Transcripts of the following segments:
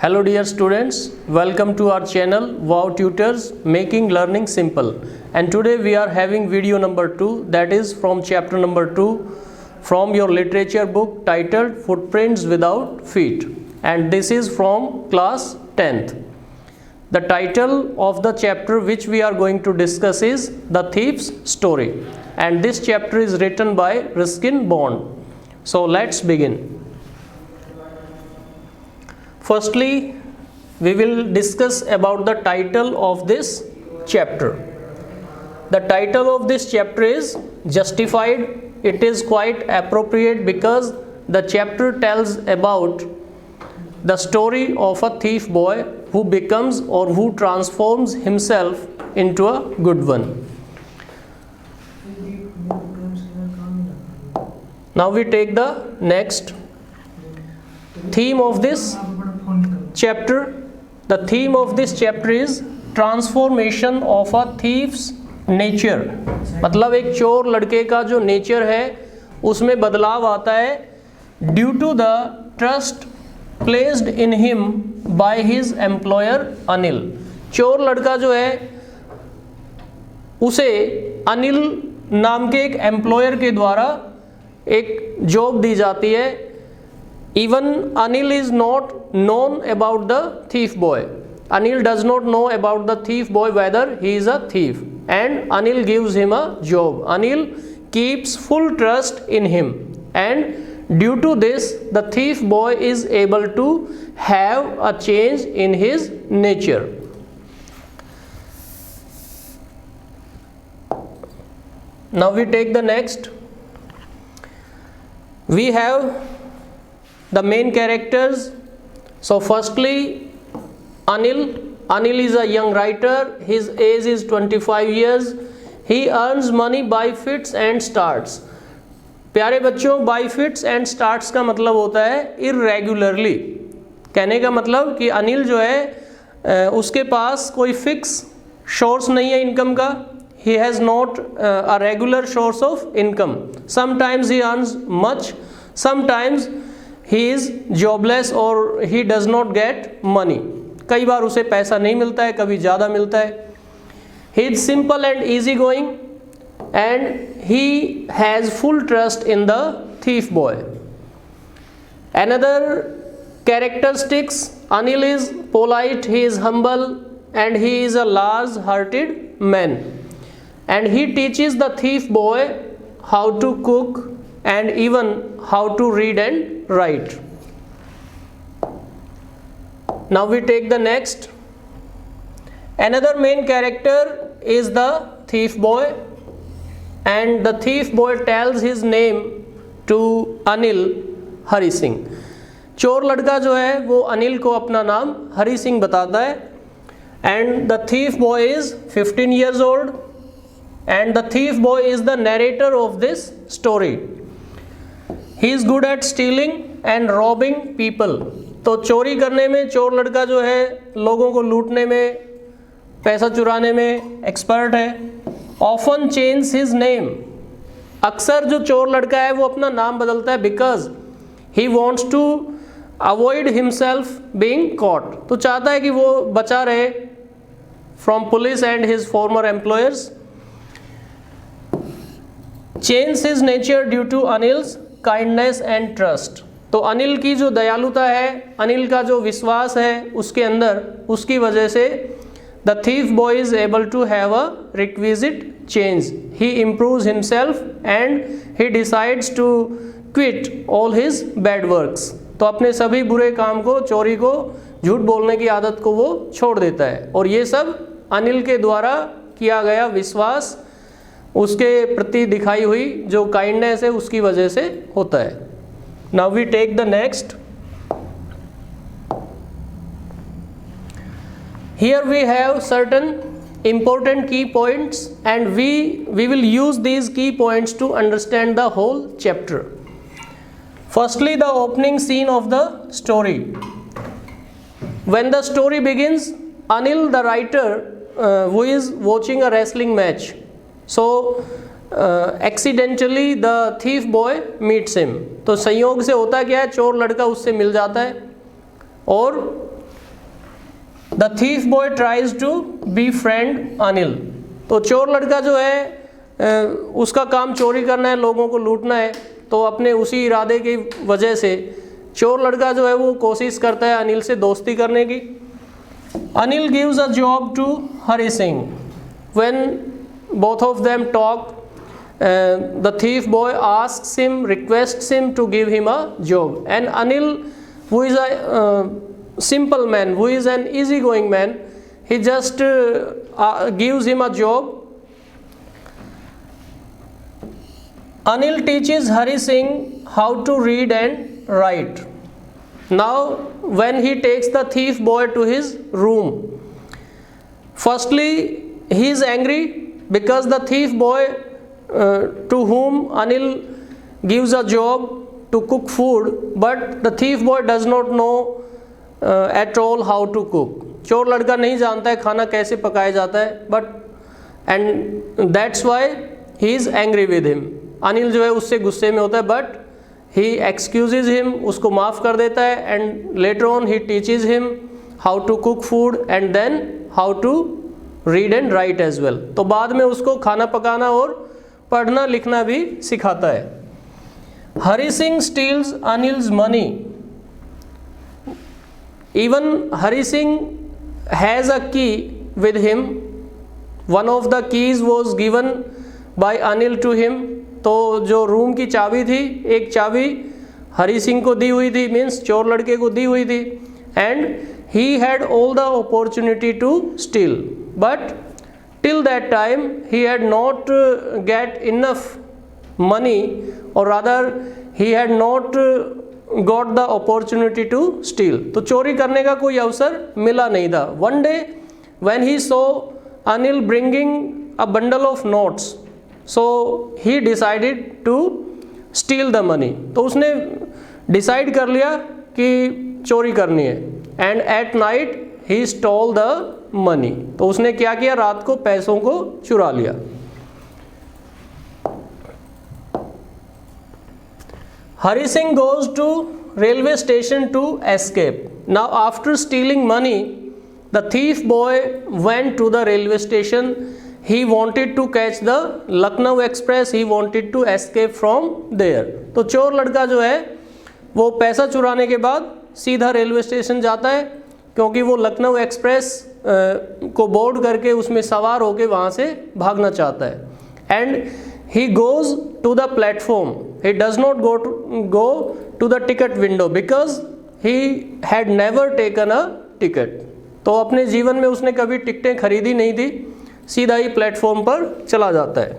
Hello dear students, welcome to our channel Wow Tutors Making Learning Simple. And today we are having video number 2, that is from chapter number 2 from your literature book titled Footprints Without Feet, and this is from class 10th. The title of the chapter which we are going to discuss is The Thief's Story, and this chapter is written by Ruskin Bond. So let's begin. Firstly, we will discuss about the title of this chapter. The title of this chapter is Justified. It is quite appropriate because the chapter tells about the story of a thief boy who becomes or who transforms himself into a good one. Now we take the next theme of this chapter. The theme of this chapter is transformation of a thief's nature. मतलब एक चोर लड़के का जो nature है उसमें बदलाव आता है due to the trust placed in him by his employer Anil. चोर लड़का जो है उसे अनिल नाम के एक एम्प्लॉयर के द्वारा एक जॉब दी जाती है. Even Anil is not known about the thief boy. Anil does not know about the thief boy whether he is a thief, and Anil gives him a job. Anil keeps full trust in him, and due to this the thief boy is able to have a change in his nature. Now we take the next. We have the main characters. So firstly, Anil is a young writer. His age is 25 years. He earns money by fits and starts. प्यारे बच्चों, by fits and starts का मतलब होता है irregularly. कहने का मतलब कि अनिल जो है उसके पास कोई फिक्स सोर्स नहीं है इनकम का. He has not a regular source of income. Sometimes he earns much, sometimes he is jobless or he does not get money. कई बार उसे पैसा नहीं मिलता है, कभी ज़्यादा मिलता है. He is simple and easy going and he has full trust in the thief boy. Another characteristics, Anil is polite, he is humble, and he is a large-hearted man. And he teaches the thief boy how to cook and even how to read and write. Now we take the next. Another main character is the thief boy, and the thief boy tells his name to Anil, Hari Singh. चोर लड़का जो है वो अनिल को अपना नाम हरि सिंह बताता है. And the thief boy is 15 years old, and the thief boy is the narrator of this story. He is good at stealing and robbing people. तो चोरी करने में चोर लड़का जो है लोगों को लूटने में, पैसा चुराने में एक्सपर्ट है. Often changes his name. अक्सर जो चोर लड़का है वो अपना नाम बदलता है because he wants to avoid himself being caught. तो चाहता है कि वो बचा रहे from police and his former employers. Changes his nature due to Anil's kindness and trust. तो अनिल की जो दयालुता है, अनिल का जो विश्वास है उसके अंदर, उसकी वजह से the thief boy is able to have a requisite change. He improves himself and he decides to quit all his bad works. तो अपने सभी बुरे काम को, चोरी को, झूठ बोलने की आदत को वो छोड़ देता है. और ये सब अनिल के द्वारा किया गया विश्वास, उसके प्रति दिखाई हुई जो काइंडनेस है उसकी वजह से होता है. Now we take the next. Here we have certain important key points and we will use these key points to understand the whole chapter. Firstly, the opening scene of the story. When the story begins, Anil the writer who is watching a wrestling match, so accidentally the thief boy meets him. तो संयोग से होता क्या है, चोर लड़का उससे मिल जाता है और the thief boy tries to be friend Anil. तो चोर लड़का जो है उसका काम चोरी करना है, लोगों को लूटना है, तो अपने उसी इरादे की वजह से चोर लड़का जो है वो कोशिश करता है अनिल से दोस्ती करने की। Anil gives a job to Hari Singh. When both of them talk the thief boy asks him, requests him to give him a job, and Anil, who is a simple man, who is an easygoing man, he just gives him a job. Anil teaches Hari Singh how to read and write. Now when he takes the thief boy to his room, firstly he is angry because the thief boy to whom Anil gives a job to cook food, but the thief boy does not know at all how to cook. चोर लड़का नहीं जानता है खाना कैसे पकाया जाता है, but and that's why he is angry with him. Anil जो है उससे गुस्से में होता है, but he excuses him, उसको माफ़ कर देता है, and later on he teaches him how to cook food and then how to read and write as well. तो बाद में उसको खाना पकाना और पढ़ना लिखना भी सिखाता है। Hari Singh steals Anil's money. Even Hari Singh has a key with him. One of the keys was given by Anil to him. तो जो रूम की चाबी थी, एक चाबी हरी सिंह को दी हुई थी, मीन्स चोर लड़के को दी हुई थी, and he had all the opportunity to steal, but till that time he had not get enough money, or rather he had not got the opportunity to steal. तो चोरी करने का कोई अवसर मिला नहीं था। One day when he saw Anil bringing a bundle of notes, so he decided to steal the money. तो उसने डिसाइड कर लिया कि चोरी करनी है, and at night he stole the money. तो उसने क्या किया, रात को पैसों को चुरा लिया। Hari Singh goes to railway station to escape. Now after stealing money, the thief boy went to the railway station. He wanted to catch the Lucknow Express. He wanted to escape from there. तो चोर लड़का जो है वो पैसा चुराने के बाद सीधा रेलवे स्टेशन जाता है, क्योंकि वो लखनऊ एक्सप्रेस को बोर्ड करके उसमें सवार होकर वहाँ से भागना चाहता है। And he goes to the platform. He does not go to the ticket window because he had never taken a ticket. तो अपने जीवन में उसने कभी टिकटें खरीदी नहीं थी, सीधा ही प्लेटफॉर्म पर चला जाता है।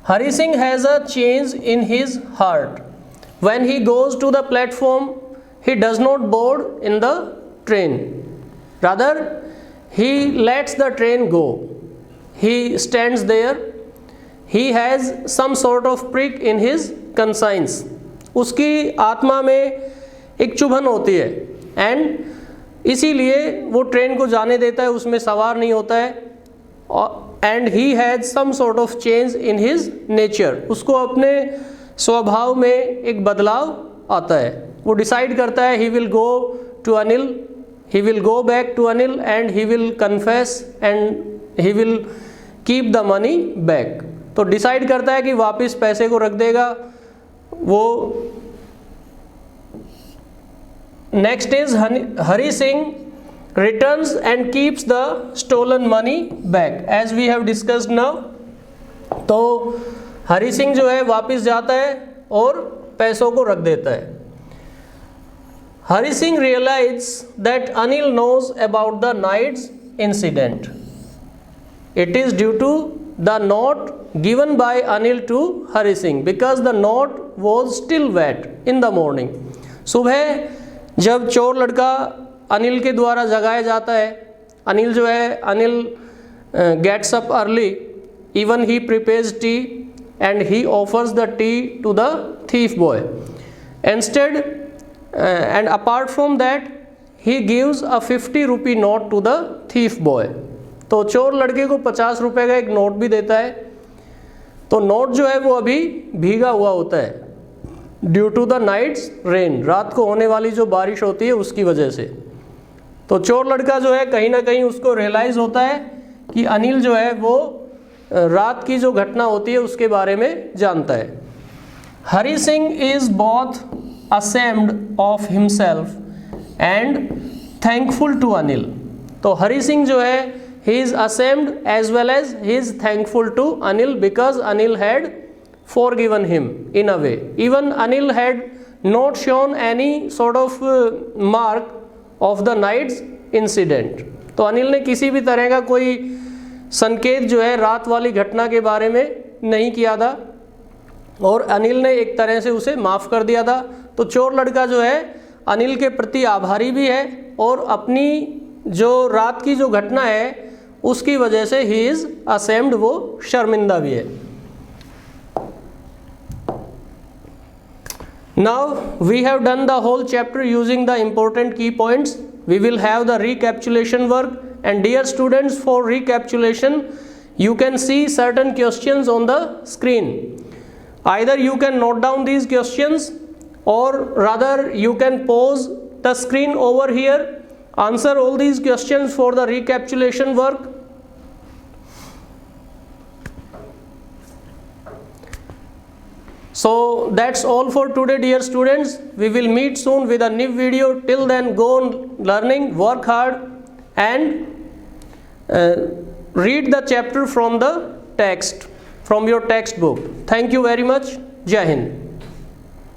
Hari Singh has a change in his heart. When he goes to the platform, he does not board in the train, rather he lets the train go. He stands there. He has some sort of prick in his conscience. उसकी आत्मा में एक चुभन होती है, and इसीलिए वो train को जाने देता है, उसमें सवार नहीं होता है, and he has some sort of change in his nature. उसको अपने स्वभाव में एक बदलाव आता है। वो डिसाइड करता है he will go to Anil, he will go back to Anil, and he will confess and he will keep the money back. तो डिसाइड करता है कि वापस पैसे को रख देगा वो। Next is Hari Singh returns and keeps the stolen money back, as we have discussed now. तो हरी सिंह जो है वापस जाता है और पैसों को रख देता है। Hari Singh realizes that Anil knows about the night's incident. It is due to the note given by Anil to Hari Singh because the note was still wet in the morning. सुबह जब चोर लड़का अनिल के द्वारा जगाया जाता है, अनिल जो है, Anil gets up early, even he prepares tea and he offers the tea to the thief boy. Instead, and apart from that he gives a 50 rupee note to the thief boy. तो चोर लड़के को 50 रुपए का एक नोट भी देता है। तो नोट जो है वो अभी भीगा हुआ होता है due to the night's rain, रात को होने वाली जो बारिश होती है उसकी वजह से। तो चोर लड़का जो है कहीं ना कहीं उसको रियलाइज़ होता है कि अनिल जो है वो रात की जो घटना होती है उसके बारे में जानता है। Hari Singh is both ashamed of himself and thankful to Anil. तो हरी सिंह जो है he is ashamed as well as he is thankful to Anil because Anil had forgiven him in a way. Even Anil had not shown any sort of mark of the night's incident. तो अनिल ने किसी भी तरह का कोई संकेत जो है रात वाली घटना के बारे में नहीं किया था और अनिल ने एक तरह से उसे माफ़ कर दिया था। तो चोर लड़का जो है अनिल के प्रति आभारी भी है और अपनी जो रात की जो घटना है उसकी वजह से ही इज़ असेम्ड, वो शर्मिंदा भी है। Now we have done the whole chapter using the important key points. We will have the recapitulation work, and dear students, for recapitulation you can see certain questions on the screen. Either you can note down these questions or rather you can pause the screen over here, answer all these questions for the recapitulation work. So that's all for today, dear students. We will meet soon with a new video. Till then, go on learning, work hard, and read the chapter from the text, from your textbook. Thank you very much. Jai Hind.